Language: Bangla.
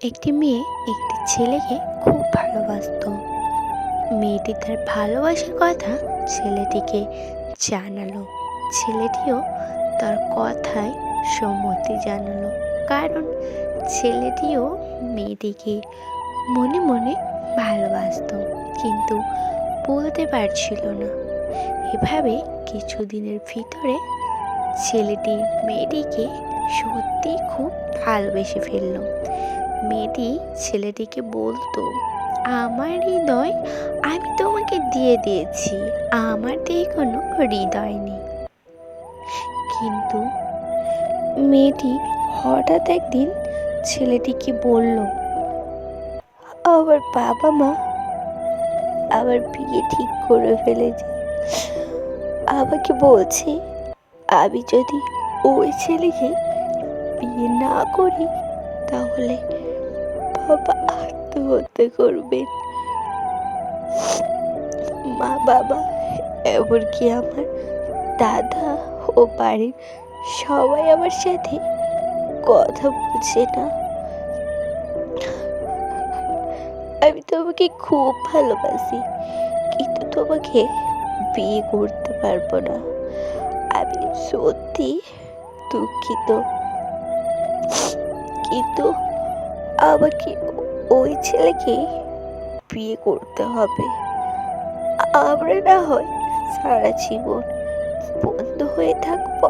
একটি মেয়ে একটি ছেলেকে খুব ভালোবাসতো। মেয়েটি তার ভালোবাসার কথা ছেলেটিকে জানালো। ছেলেটিও তার কথায় সম্মতি জানালো, কারণ ছেলেটিও মেয়েটিকে মনে মনে ভালোবাসতো, কিন্তু বলতে পারছিল না। এভাবে কিছুদিনের ভিতরে ছেলেটি মেয়েটিকে সত্যি খুব ভালোবেসে ফেলল। মেয়েটি ছেলেটিকে বলতো, আমার হৃদয় আমি তোমাকে দিয়ে দিয়েছি, আমার দিয়ে কোনো হৃদয় নেই। কিন্তু মেয়েটি হঠাৎ একদিন ছেলেটিকে বলল, আমার বাবা মা আমার বিয়ে ঠিক করে ফেলেছে। আমাকে বলছে আমি যদি ওই ছেলেকে বিয়ে না করি তাহলে বাবা আত্মহত্যা করবেন। মা বাবা এমনকি আমার দাদা ও বাড়ির সবাই আমার সাথে কথা বলছে না। আমি তোমাকে খুব ভালোবাসি, কিন্তু তোমাকে বিয়ে করতে পারবো না। আমি সত্যি দুঃখিত, কিন্তু আমাকে ওই ছেলেকে বিয়ে করতে হবে। আমরা না হয় সারা জীবন বন্ধ হয়ে থাকবো,